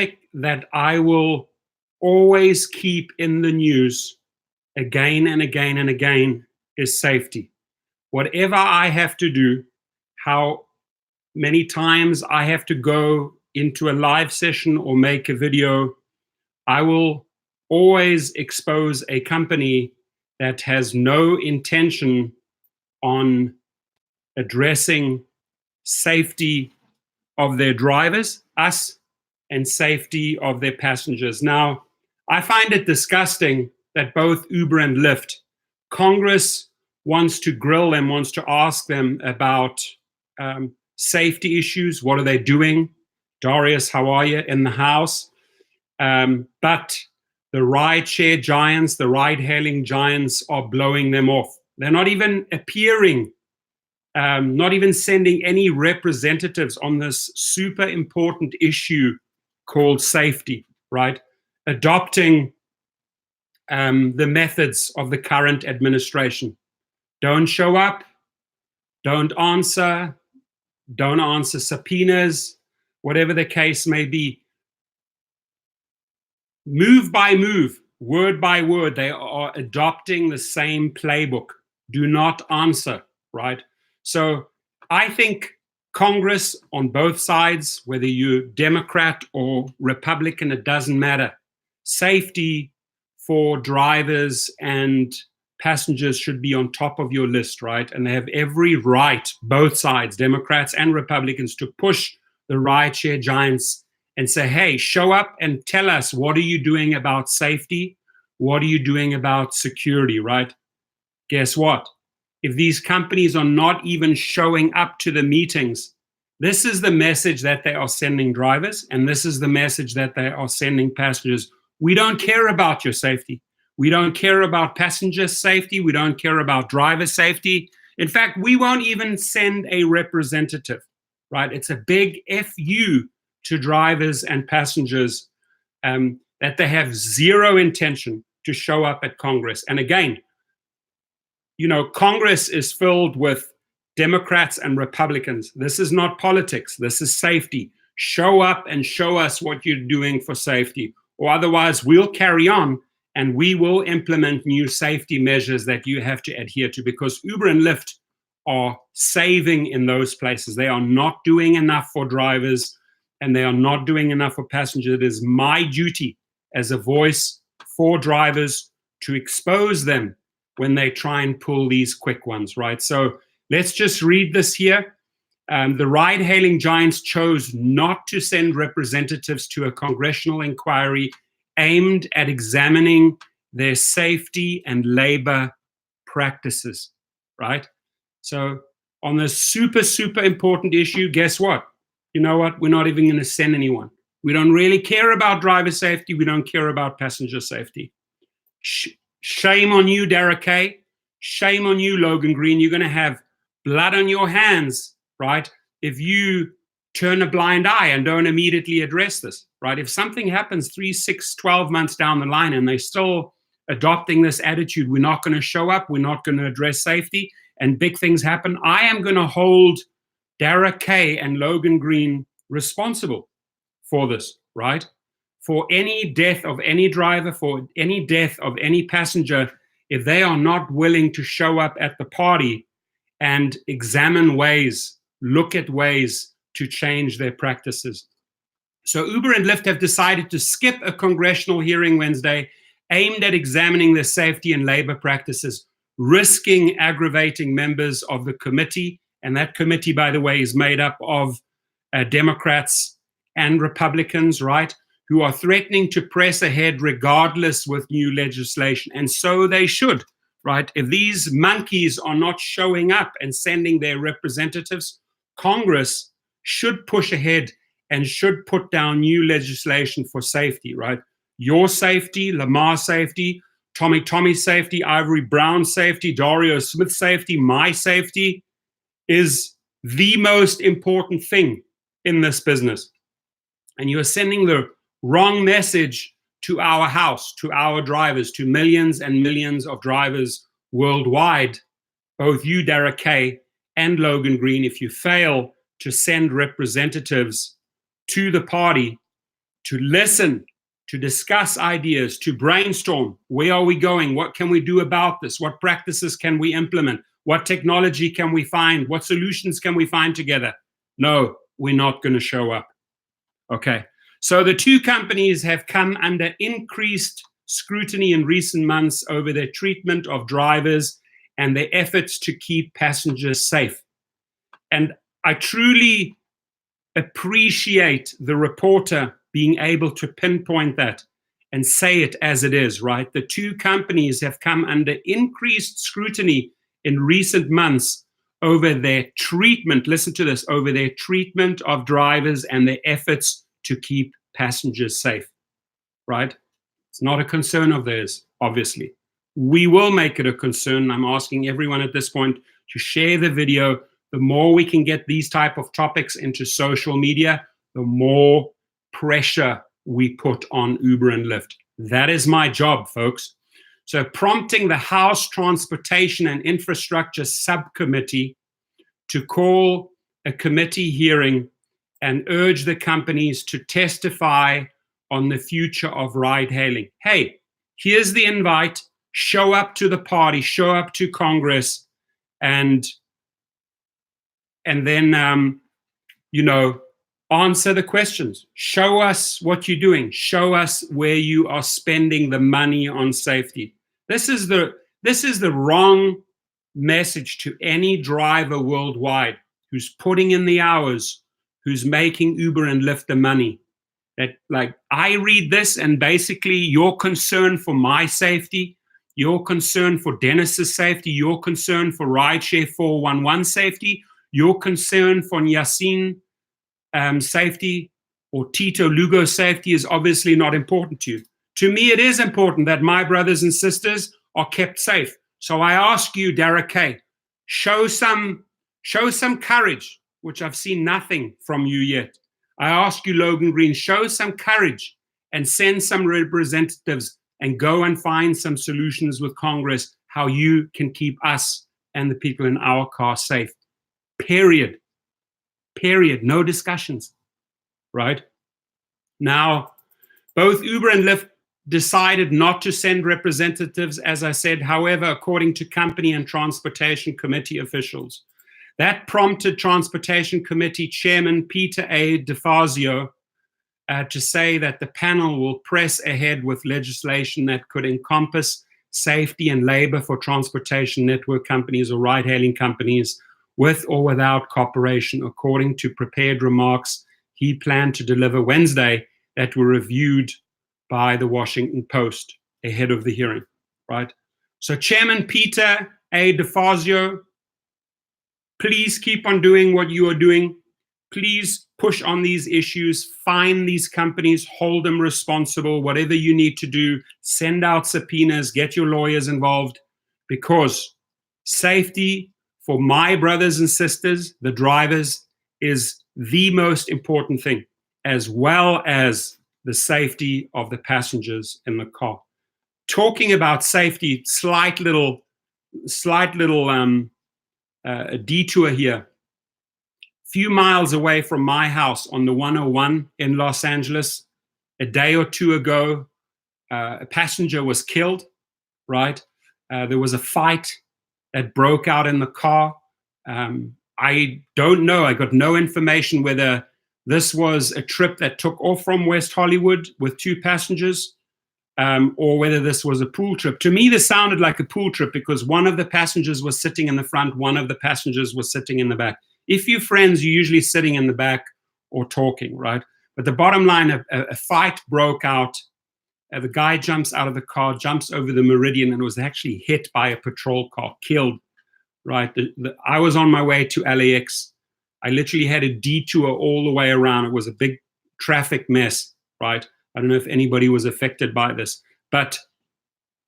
topic that I will always keep in the news again and again and again is safety. Whatever I have to do, how many times I have to go into a live session or make a video, I will always expose a company that has no intention on addressing safety of their drivers, us, and safety of their passengers. Now, I find it disgusting that both Uber and Lyft, Congress wants to grill them, wants to ask them about safety issues. What are they doing? Darius, how are you in the house? But the ride-share giants, the ride-hailing giants are blowing them off. They're not even appearing, not even sending any representatives on this super important issue called safety, right? Adopting the methods of the current administration. Don't show up, don't answer subpoenas, whatever the case may be. Move by move, word by word, they are adopting the same playbook. Do not answer, right? So I think Congress on both sides, whether you're Democrat or Republican, it doesn't matter. Safety for drivers and passengers should be on top of your list, right? And they have every right, both sides, Democrats and Republicans, to push the rideshare giants and say, hey, show up and tell us, what are you doing about safety? What are you doing about security, right? Guess what? If these companies are not even showing up to the meetings, this is the message that they are sending drivers, and this is the message that they are sending passengers. We don't care about your safety. We don't care about passenger safety. We don't care about driver safety. In fact, we won't even send a representative, right? It's a big FU to drivers and passengers that they have zero intention to show up at Congress. And again, you know, Congress is filled with Democrats and Republicans. This is not politics. This is safety. Show up and show us what you're doing for safety, or otherwise we'll carry on and we will implement new safety measures that you have to adhere to, because Uber and Lyft are saving in those places. They are not doing enough for drivers and they are not doing enough for passengers. It is my duty as a voice for drivers to expose them when they try and pull these quick ones, right? So let's just read this here. The ride-hailing giants chose not to send representatives to a congressional inquiry aimed at examining their safety and labor practices, right? So on this super, super important issue, guess what? You know what? We're not even going to send anyone. We don't really care about driver safety. We don't care about passenger safety. Shame on you, Derek Kay. Shame on you, Logan Green. You're going to have blood on your hands, right? If you turn a blind eye and don't immediately address this, right? If something happens 3, 6, 12 months down the line and they're still adopting this attitude, we're not going to show up, we're not going to address safety, and big things happen, I am going to hold Derek Kay and Logan Green responsible for this, right? For any death of any driver, for any death of any passenger, if they are not willing to show up at the party and examine ways, look at ways to change their practices. So Uber and Lyft have decided to skip a congressional hearing Wednesday aimed at examining their safety and labor practices, risking aggravating members of the committee. And that committee, by the way, is made up of Democrats and Republicans, right, who are threatening to press ahead regardless with new legislation. And so they should, right? If these monkeys are not showing up and sending their representatives, Congress should push ahead and should put down new legislation for safety, right? Your safety, Lamar safety, Tommy safety, Ivory Brown safety, Dario Smith safety, my safety is the most important thing in this business. And you are sending the wrong message to our house, to our drivers, to millions and millions of drivers worldwide, both you, Derek Kay, and Logan Green, if you fail to send representatives to the party to listen, to discuss ideas, to brainstorm. Where are we going? What can we do about this? What practices can we implement? What technology can we find? What solutions can we find together? No, we're not going to show up. Okay. So the two companies have come under increased scrutiny in recent months over their treatment of drivers and their efforts to keep passengers safe. And I truly appreciate the reporter being able to pinpoint that and say it as it is, right? The two companies have come under increased scrutiny in recent months over their treatment, listen to this, over their treatment of drivers and their efforts to keep passengers safe, right? It's not a concern of theirs, obviously. We will make it a concern. I'm asking everyone at this point to share the video. The more we can get these type of topics into social media, the more pressure we put on Uber and Lyft. That is my job, folks. So prompting the House Transportation and Infrastructure Subcommittee to call a committee hearing and urge the companies to testify on the future of ride-hailing. Hey, here's the invite. Show up to the party, show up to Congress, and then, answer the questions. Show us what you're doing. Show us where you are spending the money on safety. This is the wrong message to any driver worldwide who's putting in the hours, who's making Uber and Lyft the money. That, like, I read this and basically your concern for my safety, your concern for Dennis's safety, your concern for Rideshare 411 safety, your concern for Yasin safety or Tito Lugo safety is obviously not important to you. To me, it is important that my brothers and sisters are kept safe. So I ask you, Derek Kay, show some courage, which I've seen nothing from you yet. I ask you, Logan Green, show some courage and send some representatives and go and find some solutions with Congress, how you can keep us and the people in our car safe. Period. No discussions, right? Now, both Uber and Lyft decided not to send representatives, as I said, however, according to Company and Transportation Committee officials. That prompted Transportation Committee Chairman Peter A. DeFazio to say that the panel will press ahead with legislation that could encompass safety and labor for transportation network companies or ride-hailing companies with or without cooperation, according to prepared remarks he planned to deliver Wednesday that were reviewed by the Washington Post ahead of the hearing, right? So Chairman Peter A. DeFazio, please keep on doing what you are doing. Please push on these issues, find these companies, hold them responsible, whatever you need to do, send out subpoenas, get your lawyers involved, because safety for my brothers and sisters, the drivers, is the most important thing, as well as the safety of the passengers in the car. Talking about safety, slight little detour here. Few miles away from my house on the 101 in Los Angeles, a day or two ago, a passenger was killed, right? There was a fight that broke out in the car. I don't know, I got no information whether this was a trip that took off from West Hollywood with two passengers, or whether this was a pool trip. To me, this sounded like a pool trip because one of the passengers was sitting in the front, one of the passengers was sitting in the back. If you're friends, you're usually sitting in the back or talking, right? But the bottom line, a fight broke out. The guy jumps out of the car, jumps over the Meridian, and was actually hit by a patrol car, killed, right? I was on my way to LAX. I literally had a detour all the way around. It was a big traffic mess, right? I don't know if anybody was affected by this. But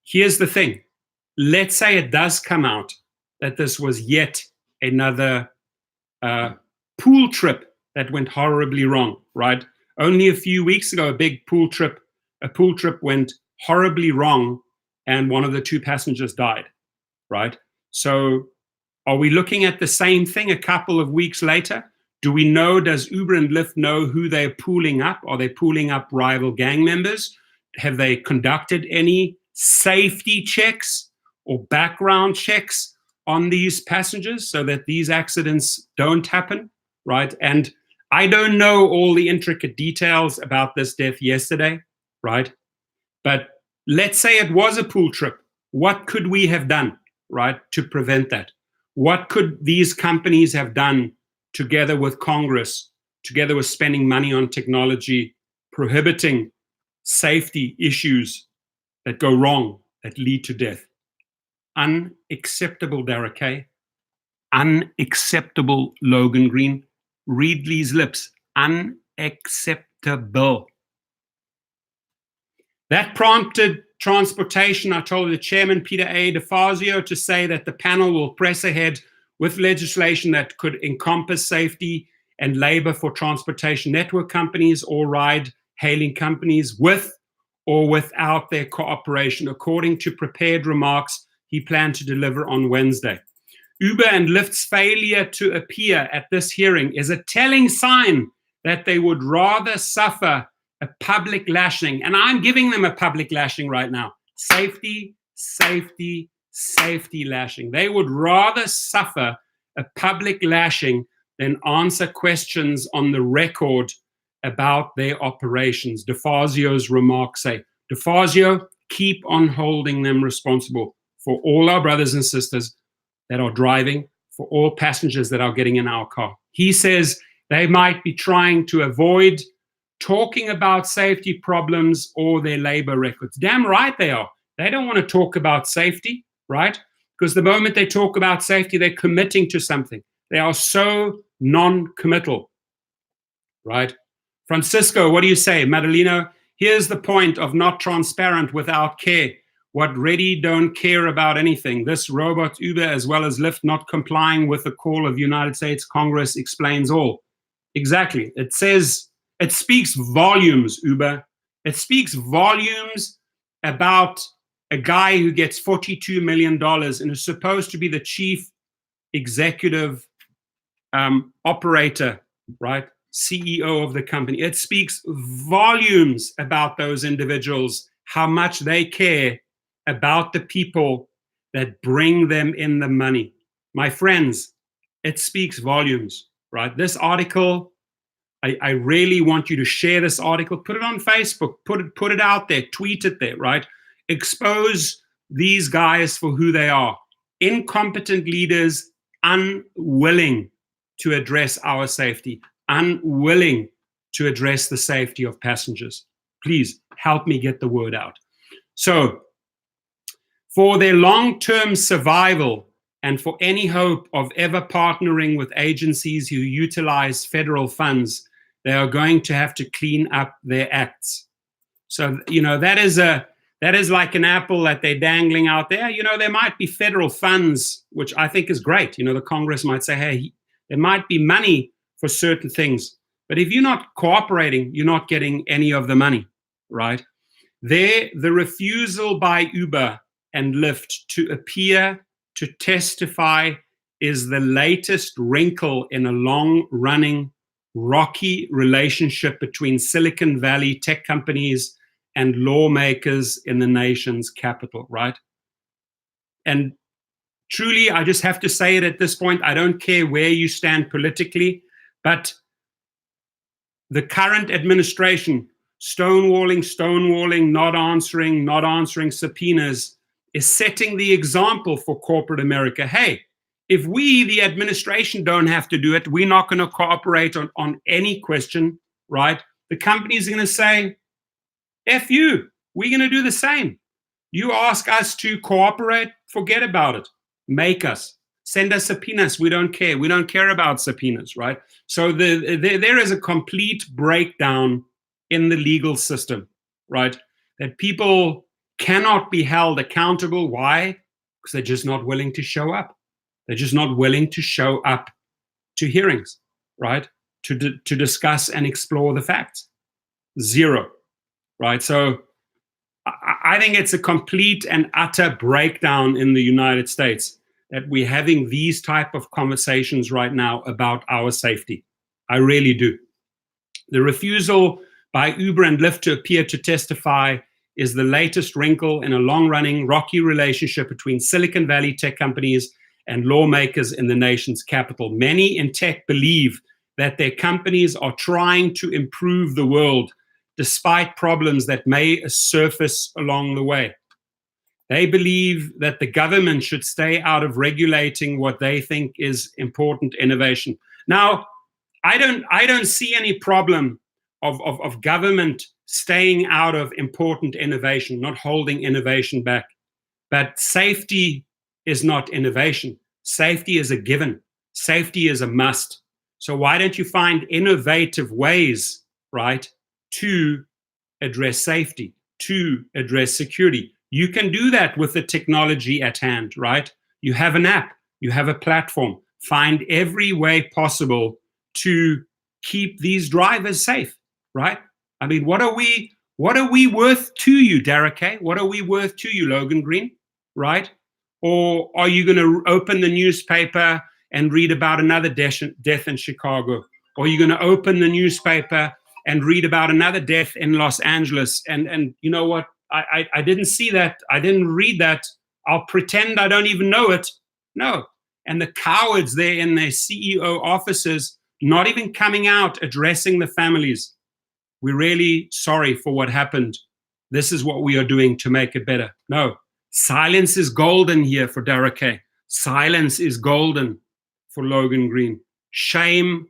here's the thing. Let's say it does come out that this was yet another pool trip that went horribly wrong, right? Only a few weeks ago, a pool trip went horribly wrong and one of the two passengers died, right? So are we looking at the same thing a couple of weeks later? Do we know, does Uber and Lyft know who they're pooling up? Are they pooling up rival gang members? Have they conducted any safety checks or background checks on these passengers so that these accidents don't happen, right? And I don't know all the intricate details about this death yesterday, right? But let's say it was a pool trip. What could we have done, right, to prevent that? What could these companies have done together with Congress, together with spending money on technology, prohibiting safety issues that go wrong, that lead to death? Unacceptable, Derek Kay. Unacceptable, Logan Green. Read these lips. Unacceptable. That prompted transportation. I told the chairman, Peter A. DeFazio, to say that the panel will press ahead with legislation that could encompass safety and labor for transportation network companies or ride-hailing companies with or without their cooperation, according to prepared remarks he planned to deliver on Wednesday. Uber and Lyft's failure to appear at this hearing is a telling sign that they would rather suffer a public lashing, and I'm giving them a public lashing right now. Safety, safety, safety lashing. They would rather suffer a public lashing than answer questions on the record about their operations. DeFazio's remarks say, DeFazio, keep on holding them responsible for all our brothers and sisters that are driving, for all passengers that are getting in our car. He says they might be trying to avoid talking about safety problems or their labor records. Damn right they are. They don't want to talk about safety, right? Because the moment they talk about safety, they're committing to something. They are so non-committal, right? Francisco, what do you say? Madalino, here's the point of not transparent without care. What really don't care about anything. This robot Uber as well as Lyft not complying with the call of United States Congress explains all. Exactly. It says, it speaks volumes, Uber. It speaks volumes about a guy who gets $42 million and is supposed to be the chief executive operator, right? CEO of the company. It speaks volumes about those individuals, how much they care about the people that bring them in the money. My friends, it speaks volumes, right? This article, I really want you to share this article, put it on Facebook, put it out there, tweet it there, right? Expose these guys for who they are. Incompetent leaders, unwilling to address our safety, unwilling to address the safety of passengers. Please help me get the word out. So, for their long-term survival and for any hope of ever partnering with agencies who utilize federal funds, they are going to have to clean up their acts. So, that is like an apple that they're dangling out there. There might be federal funds, which I think is great. The Congress might say, hey, there might be money for certain things. But if you're not cooperating, you're not getting any of the money, right? The refusal by Uber and Lyft to appear to testify is the latest wrinkle in a long-running, rocky relationship between Silicon Valley tech companies and lawmakers in the nation's capital, right? And truly, I just have to say it at this point, I don't care where you stand politically, but the current administration, stonewalling, not answering subpoenas, is setting the example for corporate America. Hey, if we, the administration, don't have to do it, we're not going to cooperate on any question, right? The company's going to say, F you, we're going to do the same. You ask us to cooperate, forget about it. Make us. Send us subpoenas. We don't care. We don't care about subpoenas, right? So there is a complete breakdown in the legal system, right? That people cannot be held accountable. Why? Because they're just not willing to show up. They're just not willing to show up to hearings, right? To discuss and explore the facts. Zero, right? So I think it's a complete and utter breakdown in the United States that we're having these type of conversations right now about our safety. I really do. The refusal by Uber and Lyft to appear to testify is the latest wrinkle in a long-running, rocky relationship between Silicon Valley tech companies and lawmakers in the nation's capital. Many in tech believe that their companies are trying to improve the world despite problems that may surface along the way. They believe that the government should stay out of regulating what they think is important innovation. Now, I don't see any problem of government staying out of important innovation, not holding innovation back. But safety is not innovation. Safety is a given. Safety is a must. So why don't you find innovative ways, right, to address safety, to address security? You can do that with the technology at hand, right? You have an app, you have a platform. Find every way possible to keep these drivers safe, right? I mean, what are we worth to you, Derek Kay? What are we worth to you, Logan Green, right? Or are you going to open the newspaper and read about another death in Chicago? Or are you going to open the newspaper and read about another death in Los Angeles? And you know what? I didn't see that. I didn't read that. I'll pretend I don't even know it. No. And the cowards there in their CEO offices, not even coming out, addressing the families. We're really sorry for what happened. This is what we are doing to make it better. No. Silence is golden here for Derek Kay. Silence is golden for Logan Green. Shame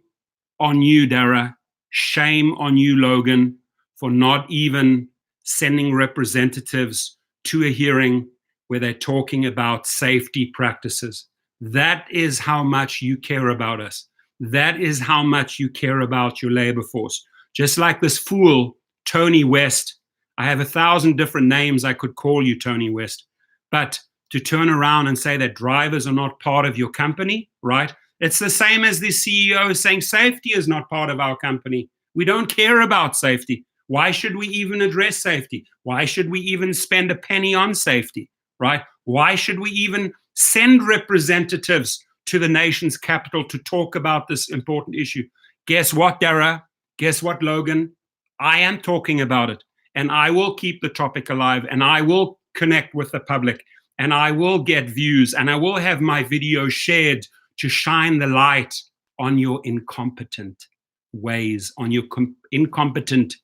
on you, Dara. Shame on you, Logan, for not even sending representatives to a hearing where they're talking about safety practices. That is how much you care about us. That is how much you care about your labor force. Just like this fool, Tony West. I have 1,000 different names I could call you, Tony West. But to turn around and say that drivers are not part of your company, right? It's the same as the CEO saying safety is not part of our company. We don't care about safety. Why should we even address safety? Why should we even spend a penny on safety, right? Why should we even send representatives to the nation's capital to talk about this important issue? Guess what, Dara? Guess what, Logan? I am talking about it, and I will keep the topic alive, and I will connect with the public, and I will get views, and I will have my video shared to shine the light on your incompetent ways, on your incompetent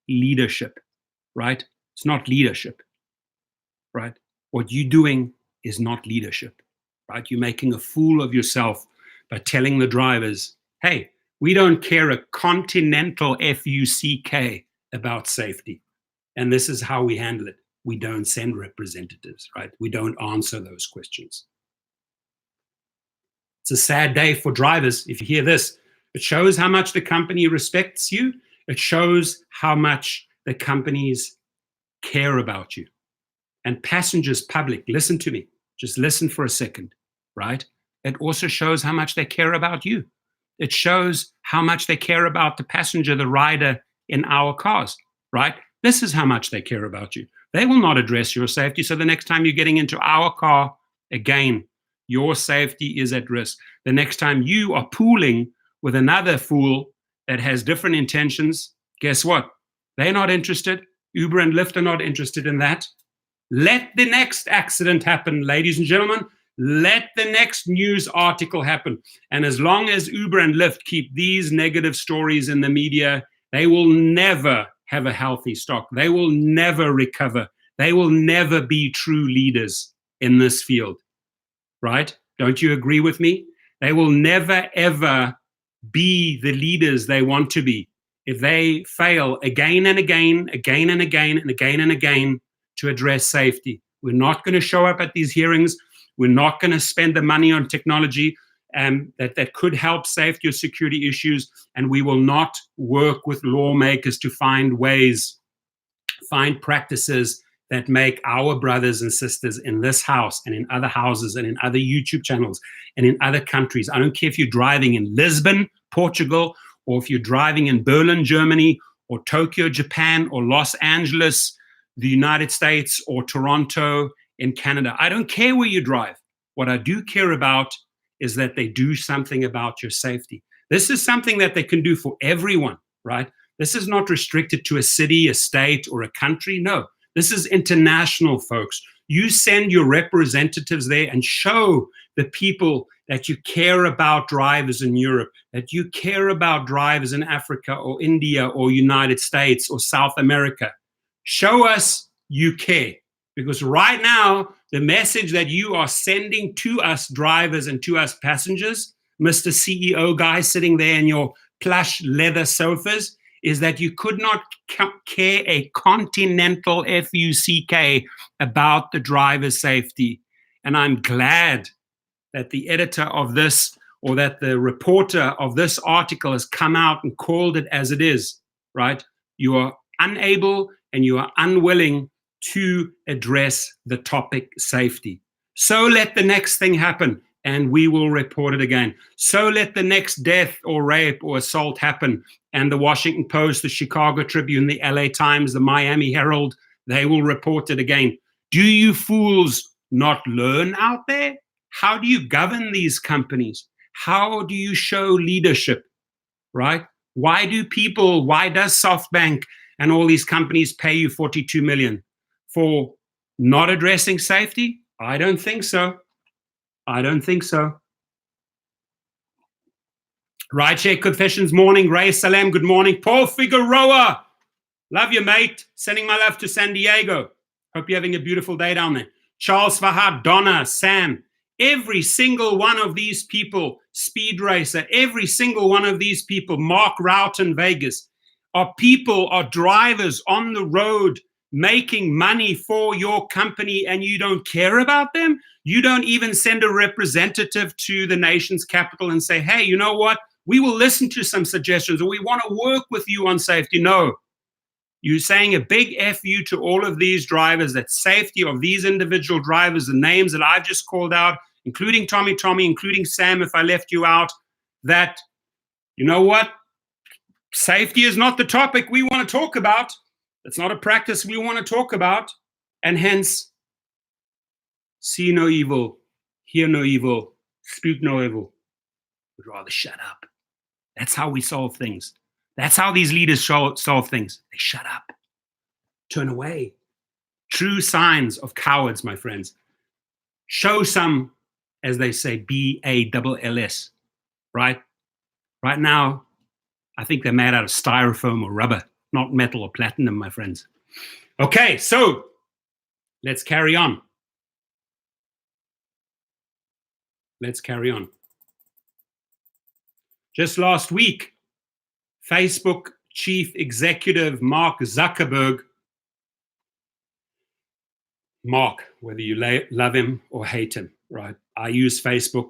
leadership, right? It's not leadership, right? What you're doing is not leadership, right? You're making a fool of yourself by telling the drivers, hey, we don't care a continental FUCK about safety. And this is how we handle it. We don't send representatives, right? We don't answer those questions. It's a sad day for drivers. If you hear this, it shows how much the company respects you. It shows how much the companies care about you. And passengers, public, listen to me. Just listen for a second, right? It also shows how much they care about you. It shows how much they care about the passenger, the rider in our cars, right? This is how much they care about you. They will not address your safety. So the next time you're getting into our car, again, your safety is at risk. The next time you are pooling with another fool that has different intentions, guess what? They're not interested. Uber and Lyft are not interested in that. Let the next accident happen, ladies and gentlemen. Let the next news article happen. And as long as Uber and Lyft keep these negative stories in the media, they will never have a healthy stock. They will never recover. They will never be true leaders in this field, right? Don't you agree with me? They will never, ever be the leaders they want to be if they fail again and again, again and again, and again and again to address safety. We're not going to show up at these hearings. We're not going to spend the money on technology that could help safety or security issues, and we will not work with lawmakers to find ways, find practices that make our brothers and sisters in this house and in other houses and in other YouTube channels and in other countries. I don't care if you're driving in Lisbon, Portugal, or if you're driving in Berlin, Germany, or Tokyo, Japan, or Los Angeles, the United States, or Toronto in Canada. I don't care where you drive. What I do care about is that they do something about your safety. This is something that they can do for everyone, right? This is not restricted to a city, a state, or a country. No, this is international, folks. You send your representatives there and show the people that you care about drivers in Europe, that you care about drivers in Africa or India or United States or South America. Show us you care. Because right now, the message that you are sending to us drivers and to us passengers, Mr. CEO guy sitting there in your plush leather sofas, is that you could not care a continental F-U-C-K about the driver's safety. And I'm glad that the editor of this, or that the reporter of this article, has come out and called it as it is, right? You are unable and you are unwilling to address the topic safety. So let the next thing happen and we will report it again. So let the next death or rape or assault happen, and the Washington Post, the Chicago Tribune, the LA Times, the Miami Herald, they will report it again. Do you fools not learn out there? How do you govern these companies? How do you show leadership, right? Why does SoftBank and all these companies pay you $42 million for not addressing safety? I don't think so. I don't think so. Rideshare Confessions morning. Ray Salem, good morning. Paul Figueroa, love you, mate. Sending my love to San Diego. Hope you're having a beautiful day down there. Charles Fahad, Donna, Sam, every single one of these people, Speed Racer, every single one of these people, Mark Rout in Vegas, are drivers on the road making money for your company, and you don't care about them? You don't even send a representative to the nation's capital and say, hey, you know what? We will listen to some suggestions, or we want to work with you on safety. No. You're saying a big F you to all of these drivers, that safety of these individual drivers, the names that I've just called out, including Tommy, including Sam, if I left you out, that, you know what? Safety is not the topic we want to talk about. It's not a practice we want to talk about. And hence, see no evil, hear no evil, speak no evil. Would rather shut up. That's how we solve things. That's how these leaders solve things. They shut up, turn away. True signs of cowards, my friends. Show some, as they say, BALLS, right? Right now, I think they're made out of styrofoam or rubber, not metal or platinum, my friends. Okay, so let's carry on. Let's carry on. Just last week, Facebook chief executive Mark Zuckerberg, Mark, whether you love him or hate him, right? I use Facebook,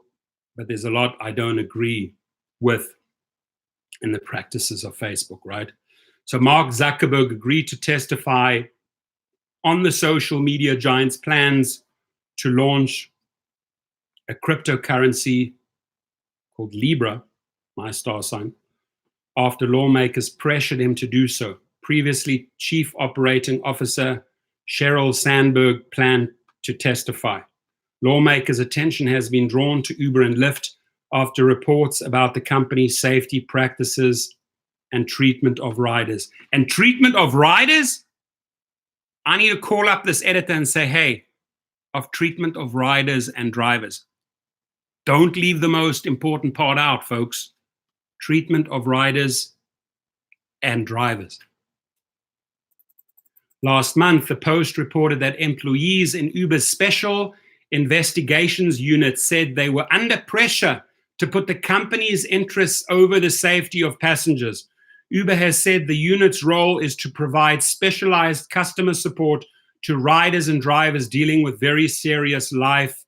but there's a lot I don't agree with in the practices of Facebook, right? So Mark Zuckerberg agreed to testify on the social media giant's plans to launch a cryptocurrency called Libra, my star sign, after lawmakers pressured him to do so. Previously, Chief Operating Officer Sheryl Sandberg planned to testify. Lawmakers' attention has been drawn to Uber and Lyft after reports about the company's safety practices and treatment of riders. And treatment of riders? I need to call up this editor and say, hey, of treatment of riders and drivers. Don't leave the most important part out, folks. Treatment of riders and drivers. Last month, the Post reported that employees in Uber's Special Investigations Unit said they were under pressure to put the company's interests over the safety of passengers. Uber has said the unit's role is to provide specialized customer support to riders and drivers dealing with very serious life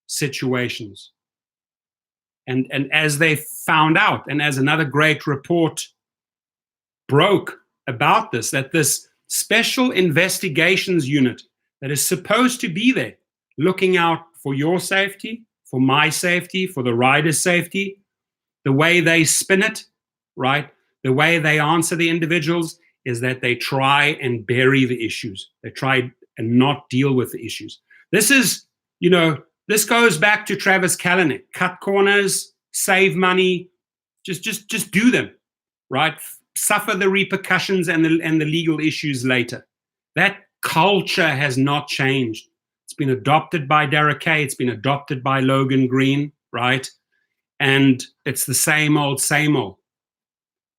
situations. And as they found out, and as another great report broke about this, that this special investigations unit that is supposed to be there, looking out for your safety, for my safety, for the rider's safety, the way they spin it, right? The way they answer the individuals is that they try and bury the issues. They try and not deal with the issues. This is, this goes back to Travis Kalanick. Cut corners, save money, Just do them, right? Suffer the repercussions and the legal issues later. That culture has not changed. It's been adopted by Derek Kay. It's been adopted by Logan Green, right? And it's the same old, same old.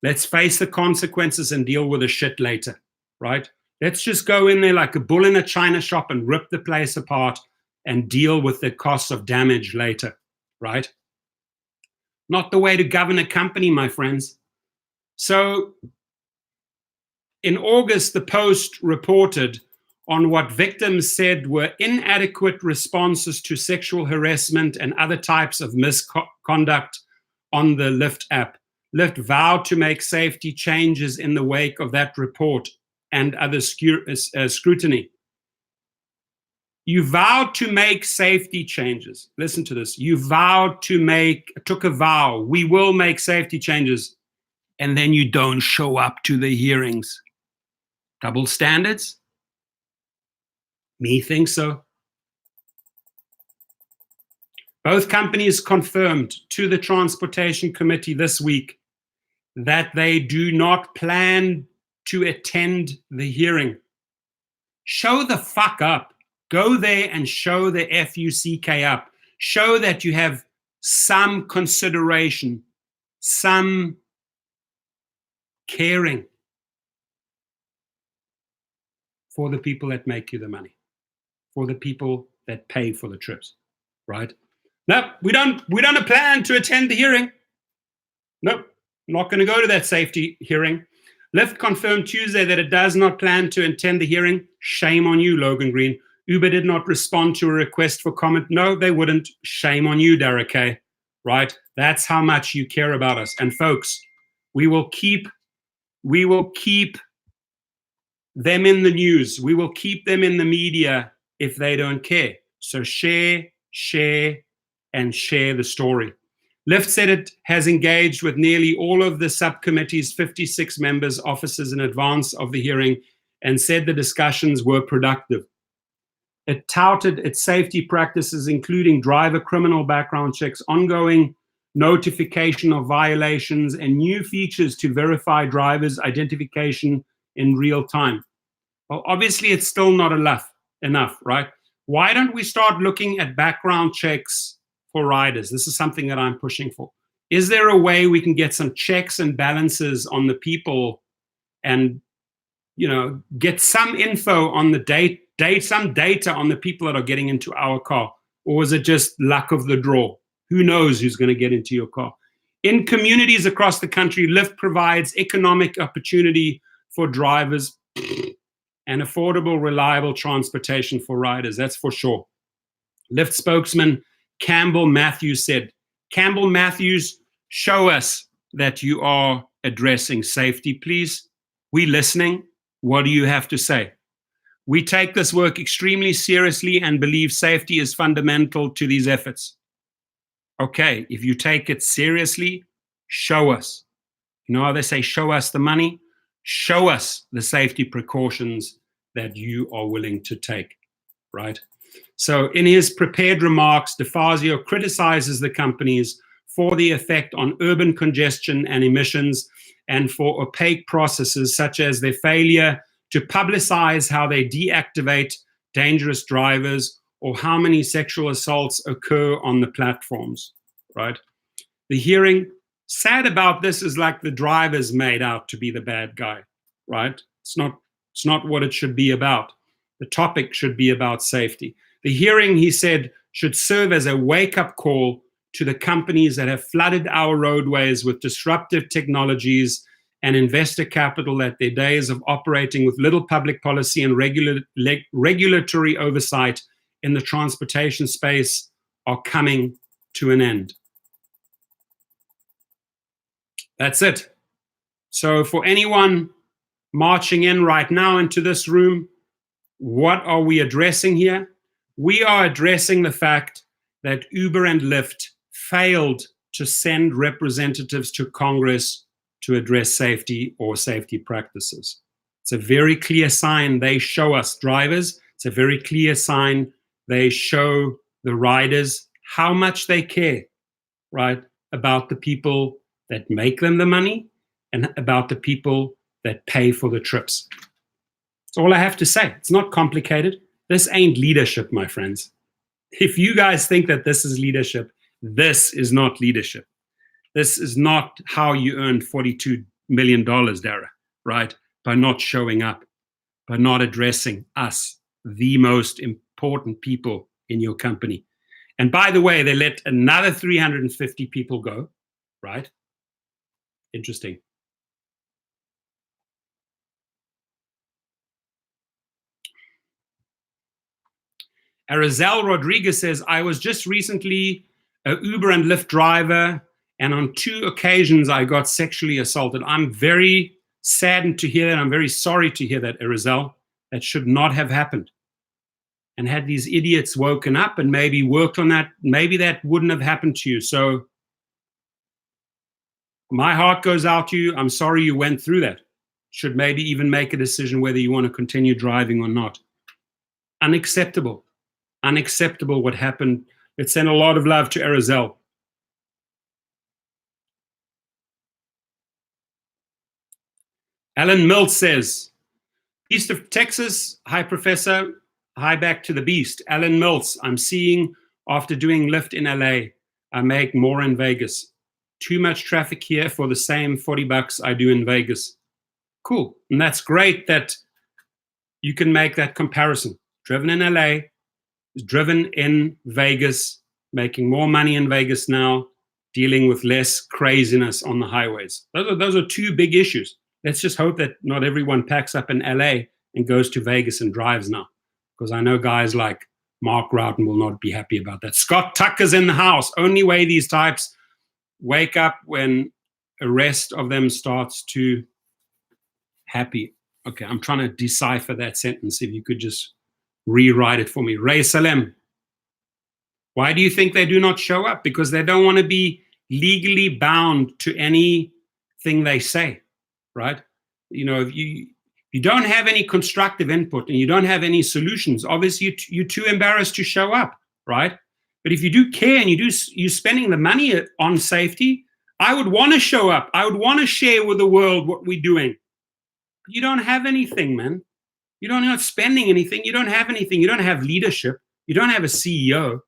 Let's face the consequences and deal with the shit later, right? Let's just go in there like a bull in a china shop and rip the place apart and deal with the costs of damage later, right? Not the way to govern a company, my friends. So in August, the Post reported on what victims said were inadequate responses to sexual harassment and other types of misconduct on the Lyft app. Lyft vowed to make safety changes in the wake of that report and other scrutiny. You vowed to make safety changes. Listen to this. You took a vow, we will make safety changes, and then you don't show up to the hearings. Double standards? Me think so. Both companies confirmed to the Transportation Committee this week that they do not plan to attend the hearing. Show the fuck up. Go there and show the FUCK up. Show that you have some consideration, some caring for the people that make you the money, for the people that pay for the trips, right? No, we don't plan to attend the hearing. Nope, not going to go to that safety hearing. Lyft confirmed Tuesday that it does not plan to attend the hearing. Shame on you, Logan Green. Uber did not respond to a request for comment. No, they wouldn't. Shame on you, Derek Kay. Right? That's how much you care about us. And folks, we will keep them in the news. We will keep them in the media if they don't care. So share, and share the story. Lyft said it has engaged with nearly all of the subcommittee's 56 members' officers in advance of the hearing and said the discussions were productive. It touted its safety practices, including driver criminal background checks, ongoing notification of violations, and new features to verify drivers' identification in real time. Well, obviously, it's still not enough, right? Why don't we start looking at background checks for riders? This is something that I'm pushing for. Is there a way we can get some checks and balances on the people and, get some info on the some data on the people that are getting into our car? Or is it just luck of the draw? Who knows who's going to get into your car? In communities across the country, Lyft provides economic opportunity for drivers and affordable, reliable transportation for riders. That's for sure. Lyft spokesman Campbell Matthews said, Campbell Matthews, show us that you are addressing safety, please. We listening. What do you have to say? We take this work extremely seriously and believe safety is fundamental to these efforts. Okay, if you take it seriously, show us. You know how they say, show us the money? Show us the safety precautions that you are willing to take, right? So in his prepared remarks, DeFazio criticizes the companies for the effect on urban congestion and emissions and for opaque processes such as their failure to publicize how they deactivate dangerous drivers or how many sexual assaults occur on the platforms, right? The hearing, sad about this, is like the driver's made out to be the bad guy, right? It's not what it should be about. The topic should be about safety. The hearing, he said, should serve as a wake-up call to the companies that have flooded our roadways with disruptive technologies and investor capital at their days of operating with little public policy and regulatory oversight in the transportation space are coming to an end. That's it. So for anyone marching in right now into this room, what are we addressing here? We are addressing the fact that Uber and Lyft failed to send representatives to Congress to address safety or safety practices. It's a very clear sign they show us drivers. It's a very clear sign they show the riders how much they care, right, about the people that make them the money and about the people that pay for the trips. That's all I have to say. It's not complicated. This ain't leadership, my friends. If you guys think that this is leadership, this is not leadership. This is not how you earned $42 million, Dara, right? By not showing up, by not addressing us, the most important people in your company. And by the way, they let another 350 people go, right? Interesting. Arizel Rodriguez says, I was just recently a Uber and Lyft driver, and on 2 occasions I got sexually assaulted. I'm very saddened to hear that. I'm very sorry to hear that, Arizel. That should not have happened. And had these idiots woken up and maybe worked on that, maybe that wouldn't have happened to you. So my heart goes out to you. I'm sorry you went through that. Should maybe even make a decision whether you want to continue driving or not. Unacceptable. Unacceptable what happened. Let's send a lot of love to Arizel. Alan Milt says, East of Texas, hi Professor, hi back to the beast. Alan Mills, I'm seeing after doing Lyft in LA, I make more in Vegas. Too much traffic here for the same $40 I do in Vegas. Cool, and that's great that you can make that comparison. Driven in LA, driven in Vegas, making more money in Vegas now, dealing with less craziness on the highways. Those are 2 big issues. Let's just hope that not everyone packs up in LA and goes to Vegas and drives now, because I know guys like Mark Roughton will not be happy about that. Scott Tucker's in the house. Only way these types wake up when the rest of them starts to happy. Okay, I'm trying to decipher that sentence. If you could just rewrite it for me. Ray Salem. Why do you think they do not show up? Because they don't want to be legally bound to anything they say, right? You know, if you don't have any constructive input and you don't have any solutions, obviously you're too embarrassed to show up, right? But if you do care and you're spending the money on safety, I would want to show up. I would want to share with the world what we're doing. But you don't have anything, man. You're not spending anything. You don't have anything. You don't have leadership. You don't have a CEO.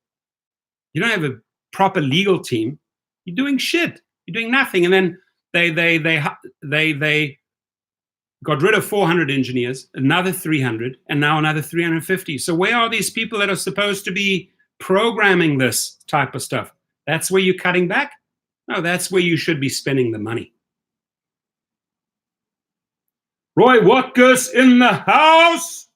You don't have a proper legal team. You're doing shit. You're doing nothing. And then they got rid of 400 engineers, another 300, and now another 350. So where are these people that are supposed to be programming this type of stuff? That's where you're cutting back? No, that's where you should be spending the money. Roy Watkus in the house.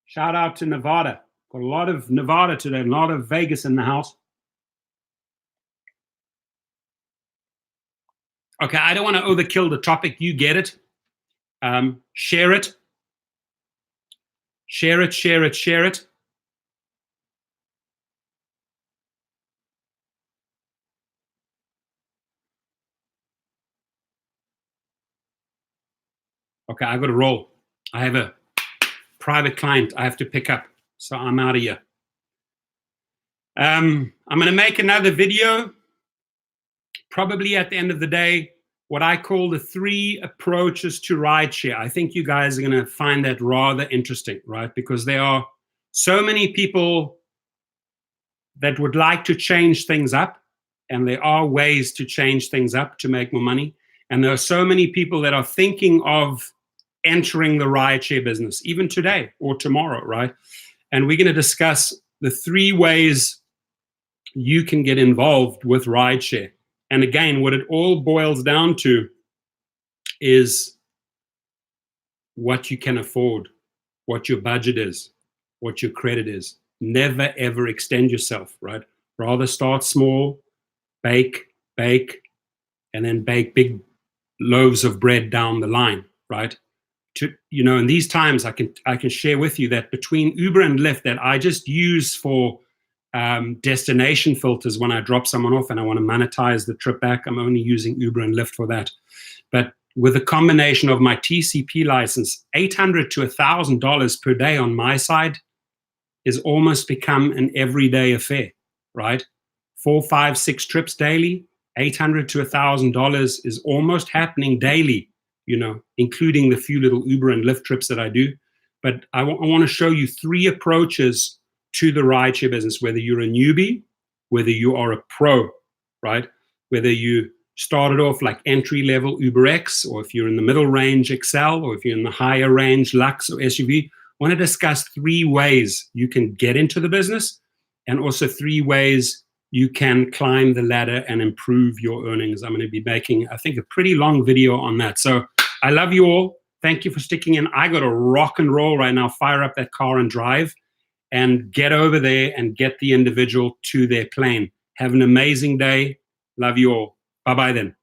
Shout out to Nevada. Got a lot of Nevada today, a lot of Vegas in the house. Okay, I don't want to overkill the topic. You get it. Share it. Share it, share it, share it. Okay, I got to roll. I have a private client I have to pick up, so I'm out of here. I'm going to make another video, probably at the end of the day, what I call the 3 approaches to rideshare. I think you guys are going to find that rather interesting, right? Because there are so many people that would like to change things up, and there are ways to change things up to make more money. And there are so many people that are thinking of entering the rideshare business, even today or tomorrow, right? And we're going to discuss the 3 ways you can get involved with rideshare. And again, what it all boils down to is what you can afford, what your budget is, what your credit is. Never, ever extend yourself, right? Rather start small, bake, and then bake big loaves of bread down the line, right? In these times, I can share with you that between Uber and Lyft that I just use for destination filters when I drop someone off and I want to monetize the trip back, I'm only using Uber and Lyft for that. But with a combination of my TCP license, $800 to $1,000 per day on my side is almost become an everyday affair, right? 4, 5, 6 trips daily, $800 to $1,000 is almost happening daily, including the few little Uber and Lyft trips that I do. But I want to show you 3 approaches to the rideshare business, whether you're a newbie, whether you are a pro, right? Whether you started off like entry level Uber X, or if you're in the middle range Excel, or if you're in the higher range Lux or SUV. I want to discuss 3 ways you can get into the business, and also 3 ways you can climb the ladder and improve your earnings. I'm going to be making, I think, a pretty long video on that. So I love you all. Thank you for sticking in. I got to rock and roll right now. Fire up that car and drive and get over there and get the individual to their plane. Have an amazing day. Love you all. Bye-bye then.